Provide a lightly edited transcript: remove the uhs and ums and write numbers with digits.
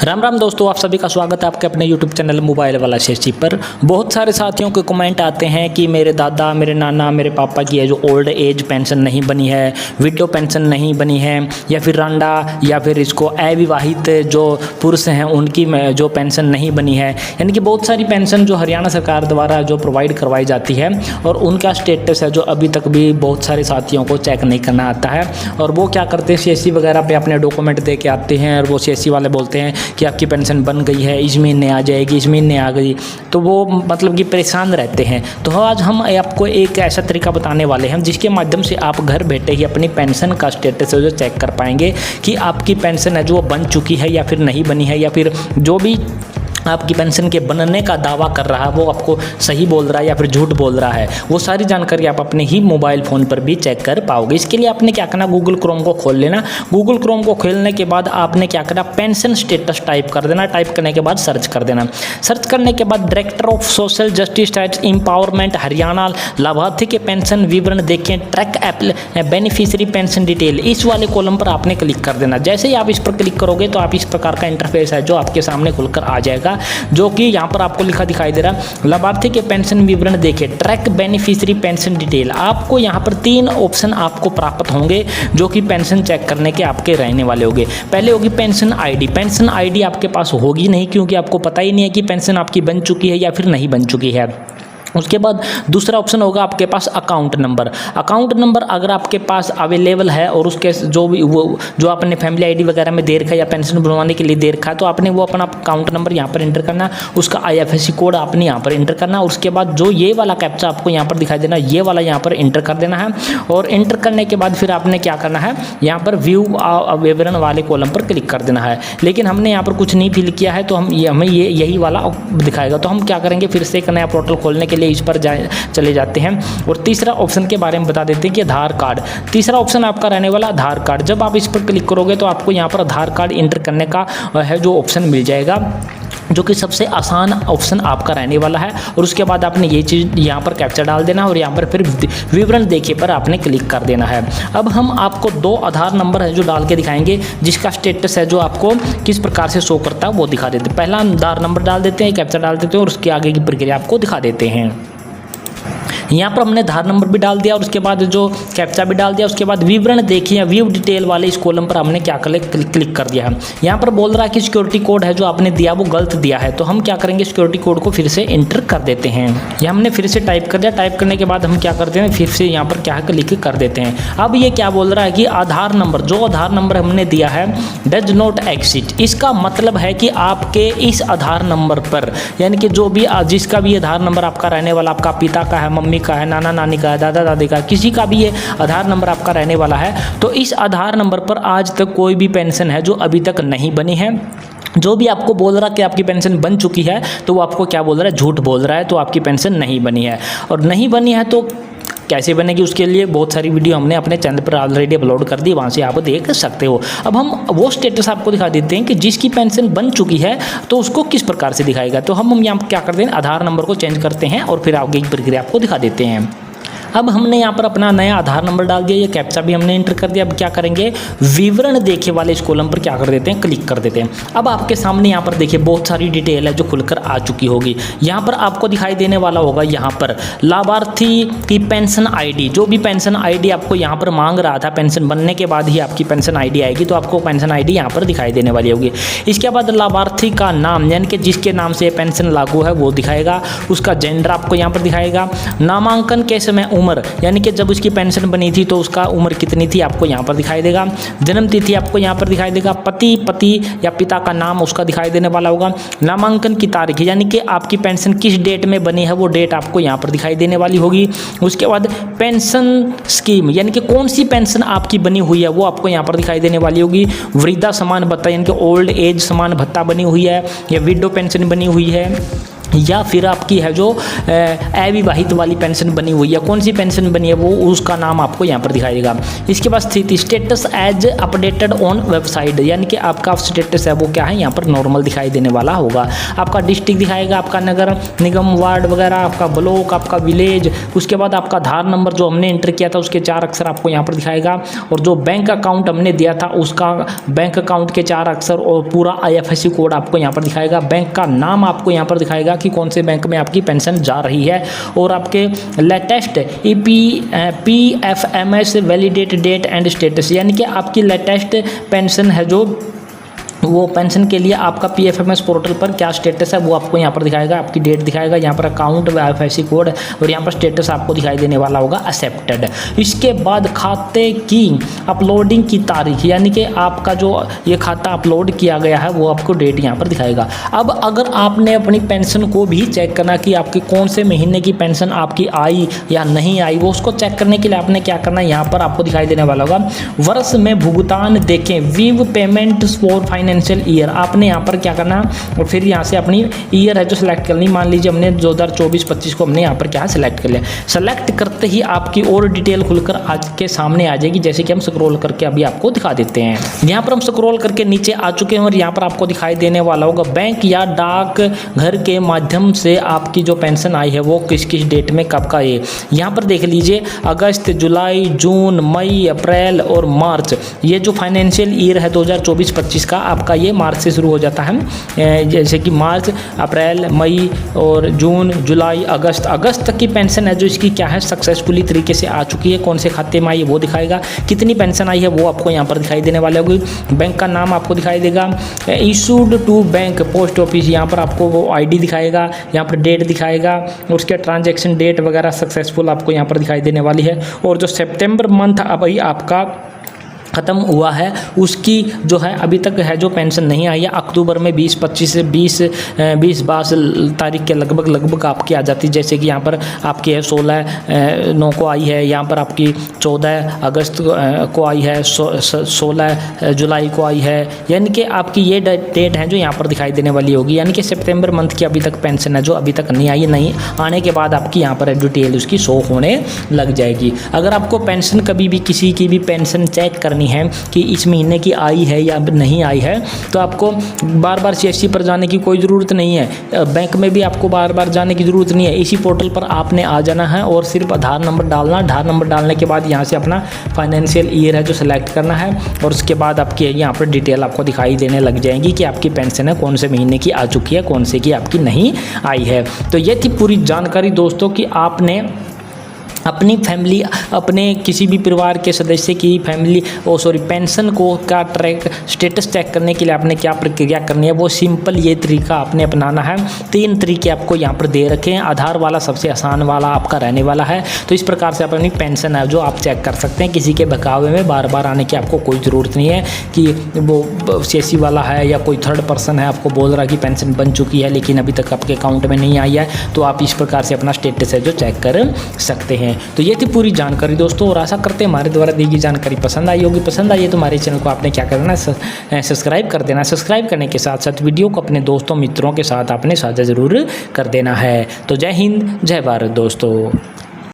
राम राम दोस्तों, आप सभी का स्वागत है आपके अपने YouTube चैनल मोबाइल वाला शेषी पर। बहुत सारे साथियों के कमेंट आते हैं कि मेरे दादा, मेरे नाना, मेरे पापा की है जो ओल्ड एज पेंशन नहीं बनी है, विडो पेंशन नहीं बनी है, या फिर रांडा या फिर इसको अविवाहित जो पुरुष हैं उनकी जो पेंशन नहीं बनी है। यानी कि बहुत सारी पेंशन जो हरियाणा सरकार द्वारा जो प्रोवाइड करवाई जाती है और उनका स्टेटस है जो अभी तक भी बहुत सारे साथियों को चेक नहीं करना आता है। और वो क्या करते हैं, CSC वगैरह पे अपने डॉक्यूमेंट दे के आते हैं और वो CSC वाले बोलते हैं कि आपकी पेंशन बन गई है, इस महीने आ जाएगी, इस महीने आ गई, तो वो मतलब कि परेशान रहते हैं। तो आज हम आपको एक ऐसा तरीका बताने वाले हैं जिसके माध्यम से आप घर बैठे ही अपनी पेंशन का स्टेटस जो चेक कर पाएंगे कि आपकी पेंशन है जो वो बन चुकी है या फिर नहीं बनी है, या फिर जो भी आपकी पेंशन के बनने का दावा कर रहा है वो आपको सही बोल रहा है या फिर झूठ बोल रहा है। वो सारी जानकारी आप अपने ही मोबाइल फ़ोन पर भी चेक कर पाओगे। इसके लिए आपने क्या करना, गूगल क्रोम को खोल लेना। गूगल क्रोम को खोलने के बाद आपने क्या करना, पेंशन स्टेटस टाइप कर देना। टाइप करने के बाद सर्च कर देना। सर्च करने के बाद director of social justice and empowerment Haryana लाभार्थी के पेंशन विवरण देखें, ट्रैक बेनिफिशियरी पेंशन डिटेल, इस वाले कॉलम पर आपने क्लिक कर देना। जैसे ही आप इस पर क्लिक करोगे तो आप इस प्रकार का इंटरफेस है जो आपके सामने खुलकर आ जाएगा, जो कि यहाँ पर आपको लिखा दिखाई दे रहा, लाभार्थी के पेंशन विवरण देखें, ट्रैक बेनिफिशियरी पेंशन डिटेल। आपको यहाँ पर 3 ऑप्शन आपको प्राप्त होंगे जो कि पेंशन चेक करने के आपके रहने वाले होंगे। पहले होगी पेंशन आईडी। पेंशन आईडी आपके पास होगी नहीं, क्योंकि आपको पता ही नहीं है कि पेंशन आपकी बन चुकी है या फिर नहीं बन चुकी है। उसके बाद दूसरा ऑप्शन होगा आपके पास अकाउंट नंबर। अकाउंट नंबर अगर आपके पास अवेलेबल है और उसके जो भी वो जो आपने फैमिली आईडी वगैरह में दे रखा है या पेंशन बनवाने के लिए दे रखा है, तो आपने वो अपना अकाउंट नंबर यहाँ पर एंटर करना, उसका IFSC कोड आपने यहाँ पर एंटर करना। उसके बाद जो ये वाला कैप्चा आपको यहाँ पर दिखाई देना, ये वाला यहाँ पर एंटर कर देना है। और एंटर करने के बाद फिर आपने क्या करना है, यहाँ पर व्यू विवरण वाले कॉलम पर क्लिक कर देना है। लेकिन हमने यहाँ पर कुछ नहीं फिल किया है तो हमें यही वाला दिखाएगा। तो हम क्या करेंगे, फिर से एक नया पोर्टल खोलने के लिए इस पर चले जाते हैं और तीसरा ऑप्शन के बारे में बता देते हैं कि आधार कार्ड। तीसरा ऑप्शन आपका रहने वाला आधार कार्ड। जब आप इस पर क्लिक करोगे तो आपको यहाँ पर आधार कार्ड एंटर करने का है जो ऑप्शन मिल जाएगा, जो कि सबसे आसान ऑप्शन आपका रहने वाला है। और उसके बाद आपने ये चीज़ यहाँ पर कैप्चा डाल देना और यहाँ पर फिर विवरण देखे पर आपने क्लिक कर देना है। अब हम आपको 2 आधार नंबर है जो डाल के दिखाएंगे, जिसका स्टेटस है जो आपको किस प्रकार से शो करता है वो दिखा देते हैं। पहला आधार नंबर डाल देते हैं, कैप्चा डाल देते हैं और उसके आगे की प्रक्रिया आपको दिखा देते हैं। यहाँ पर हमने आधार नंबर भी डाल दिया और उसके बाद जो कैप्चा भी डाल दिया। उसके बाद विवरण देखिए, व्यू डिटेल वाले इस कॉलम पर हमने क्या क्लिक कर दिया है। यहाँ पर बोल रहा है कि सिक्योरिटी कोड है जो आपने दिया वो गलत दिया है, तो हम क्या करेंगे, सिक्योरिटी कोड को फिर से एंटर कर देते हैं। ये हमने फिर से टाइप कर दिया। टाइप करने के बाद हम क्या करते हैं, फिर से यहाँ पर क्या क्लिक कर देते हैं। अब ये क्या बोल रहा है कि आधार नंबर, जो आधार नंबर हमने दिया है डज नॉट एग्जिस्ट। इसका मतलब है कि आपके इस आधार नंबर पर, यानी कि जो भी जिसका भी आधार नंबर आपका रहने वाला, आपका पिता का है, मम्मी का है, नाना नानी का है, दादा दादी का, किसी का भी ये आधार नंबर आपका रहने वाला है, तो इस आधार नंबर पर आज तक कोई भी पेंशन है जो अभी तक नहीं बनी है। जो भी आपको बोल रहा है कि आपकी पेंशन बन चुकी है तो वो आपको क्या बोल रहा है, झूठ बोल रहा है। तो आपकी पेंशन नहीं बनी है, और नहीं बनी है तो कैसे बनेगी, उसके लिए बहुत सारी वीडियो हमने अपने चैनल पर ऑलरेडी अपलोड कर दी, वहाँ से आप देख सकते हो। अब हम वो स्टेटस आपको दिखा देते हैं कि जिसकी पेंशन बन चुकी है तो उसको किस प्रकार से दिखाएगा। तो हम यहाँ क्या करते हैं, आधार नंबर को चेंज करते हैं और फिर आगे की प्रक्रिया आपको दिखा देते हैं। अब हमने यहाँ पर अपना नया आधार नंबर डाल दिया, ये कैप्चा भी हमने एंटर कर दिया। अब क्या करेंगे, विवरण देखे वाले इस कॉलम पर क्या कर देते हैं, क्लिक कर देते हैं। अब आपके सामने यहाँ पर देखिए बहुत सारी डिटेल है जो खुलकर आ चुकी होगी। यहाँ पर आपको दिखाई देने वाला होगा यहाँ पर लाभार्थी की पेंशन आईडी। जो भी पेंशन आईडी आपको यहाँ पर मांग रहा था, पेंशन बनने के बाद ही आपकी पेंशन आईडी आएगी, तो आपको पेंशन आईडी यहाँ पर दिखाई देने वाली होगी। इसके बाद लाभार्थी का नाम, यानी कि जिसके नाम से पेंशन लागू है वो दिखाएगा। उसका जेंडर आपको यहाँ पर दिखाएगा। नामांकन के समय उम्र, यानी कि जब उसकी पेंशन बनी थी तो उसका उम्र कितनी थी आपको यहाँ पर दिखाई देगा। जन्म तिथि आपको यहाँ पर दिखाई देगा। पति या पिता का नाम उसका दिखाई देने वाला होगा। नामांकन की तारीख, यानी कि आपकी पेंशन किस डेट में बनी है वो डेट आपको यहाँ पर दिखाई देने वाली होगी। उसके बाद पेंशन स्कीम, यानी कि कौन सी पेंशन आपकी बनी हुई है वो आपको यहाँ पर दिखाई देने वाली होगी। वृद्धा समान भत्ता, यानी कि ओल्ड एज समान भत्ता बनी हुई है या विडो पेंशन बनी हुई है, या फिर आपकी है जो अविवाहित वाली पेंशन बनी हुई है, कौन सी पेंशन बनी है वो उसका नाम आपको यहाँ पर दिखाई देगा। इसके बाद स्थिति status as updated on website, यानी कि आपका स्टेटस है वो क्या है यहाँ पर नॉर्मल दिखाई देने वाला होगा। आपका डिस्ट्रिक्ट दिखाएगा, आपका नगर निगम वार्ड वगैरह, आपका ब्लॉक, आपका विलेज, उसके बाद आपका आधार नंबर जो हमने एंटर किया था उसके 4 अक्षर आपको यहाँ पर दिखाएगा, और जो बैंक अकाउंट हमने दिया था उसका बैंक अकाउंट के 4 अक्षर और पूरा IFSC कोड आपको यहाँ पर दिखाएगा। बैंक का नाम आपको यहाँ पर दिखाएगा कि कौन से बैंक में आपकी पेंशन जा रही है, और आपके latest PFMS validate date and status, यानी कि आपकी लेटेस्ट पेंशन है जो वो पेंशन के लिए आपका PFMS पोर्टल पर क्या स्टेटस है वो आपको यहाँ पर दिखाएगा, आपकी डेट दिखाएगा, यहाँ पर अकाउंट IFSC कोड, और यहाँ पर स्टेटस आपको दिखाई देने वाला होगा एक्सेप्टेड। इसके बाद खाते की अपलोडिंग की तारीख, यानी कि आपका जो ये खाता अपलोड किया गया है वो आपको डेट यहाँ पर दिखाएगा। अब अगर आपने अपनी पेंशन को भी चेक करना कि आपकी कौन से महीने की पेंशन आपकी आई या नहीं आई, वो उसको चेक करने के लिए आपने क्या करना है, यहाँ पर आपको दिखाई देने वाला होगा वर्ष में भुगतान देखें, view payment for financial year, आपने यहाँ पर क्या करना है, और फिर यहाँ से अपनी ईयर है जो सिलेक्ट करनी। मान लीजिए हमने 2024-25 को हमने यहाँ पर क्या सिलेक्ट कर लिया। सेलेक्ट करते ही आपकी और डिटेल खुलकर आज के सामने आ जाएगी, जैसे कि हम स्क्रॉल करके अभी आपको दिखा देते हैं। यहाँ पर हम स्क्रॉल करके नीचे आ चुके हैं और यहाँ पर आपको दिखाई देने वाला होगा बैंक या डाक घर के माध्यम से आपकी जो पेंशन आई है वो किस किस डेट में कब का है। यहाँ पर देख लीजिए अगस्त, जुलाई, जून, मई, अप्रैल और मार्च, ये जो फाइनेंशियल ईयर है 2024-25 का आपका ये मार्च से शुरू हो जाता है, जैसे कि मार्च, अप्रैल, मई और जून, जुलाई, अगस्त तक की पेंशन है जो इसकी क्या है सक्सेसफुली तरीके से आ चुकी है, कौन से खाते में आई है वो दिखाएगा, कितनी पेंशन आई है वो आपको यहाँ पर दिखाई देने वाले होगी, बैंक का नाम आपको दिखाई देगा, issued to bank post office, यहाँ पर आपको वो ID दिखाएगा, यहाँ पर डेट दिखाएगा, उसके ट्रांजैक्शन डेट वगैरह सक्सेसफुल आपको यहाँ पर दिखाई देने वाली है। और जो सितंबर मंथ अभी आपका ख़त्म हुआ है उसकी जो है अभी तक है जो पेंशन नहीं आई है, अक्टूबर में 20-25 से 20-22 तारीख के लगभग आपकी आ जाती है, जैसे कि यहाँ पर आपकी है 16/9 को आई है, यहाँ पर आपकी 14 अगस्त को आई है, 16 जुलाई को आई है, यानी कि आपकी ये डेट है जो यहाँ पर दिखाई देने वाली होगी। यानी कि सितंबर मंथ की अभी तक पेंशन है जो अभी तक नहीं आई, नहीं आने के बाद आपकी यहाँ पर डिटेल उसकी शो होने लग जाएगी। अगर आपको पेंशन कभी भी किसी की भी पेंशन चेक करनी है कि इस महीने की आई है या नहीं आई है, तो आपको बार बार CSC पर जाने की कोई ज़रूरत नहीं है, बैंक में भी आपको बार बार जाने की ज़रूरत नहीं है। इसी पोर्टल पर आपने आ जाना है और सिर्फ आधार नंबर डालना, आधार नंबर डालने के बाद यहाँ से अपना फाइनेंशियल ईयर है जो सिलेक्ट करना है, और उसके बाद आपकी यहाँ पर डिटेल आपको दिखाई देने लग जाएंगी कि आपकी पेंशन है कौन से महीने की आ चुकी है, कौन से की आपकी नहीं आई है। तो ये थी पूरी जानकारी दोस्तों कि आपने अपनी फैमिली, अपने किसी भी परिवार के सदस्य की फैमिली पेंशन को का ट्रैक स्टेटस चेक करने के लिए आपने क्या प्रक्रिया करनी है, वो सिंपल ये तरीका आपने अपनाना है। 3 तरीके आपको यहाँ पर दे रखे हैं, आधार वाला सबसे आसान वाला आपका रहने वाला है। तो इस प्रकार से आप अपनी पेंशन है जो आप चेक कर सकते हैं, किसी के बहकावे में बार बार आने की आपको कोई ज़रूरत नहीं है कि वो CSC वाला है या कोई थर्ड पर्सन है आपको बोल रहा है कि पेंशन बन चुकी है लेकिन अभी तक आपके अकाउंट में नहीं आई है, तो आप इस प्रकार से अपना स्टेटस है जो चेक कर सकते हैं। तो ये थी पूरी जानकारी दोस्तों, और आशा करते हैं हमारे द्वारा दी गई जानकारी पसंद आई होगी। पसंद आई है तो हमारे चैनल को आपने क्या करना है, सब्सक्राइब कर देना। सब्सक्राइब करने के साथ साथ वीडियो को अपने दोस्तों मित्रों के साथ आपने साझा ज़रूर कर देना है। तो जय हिंद, जय भारत दोस्तों।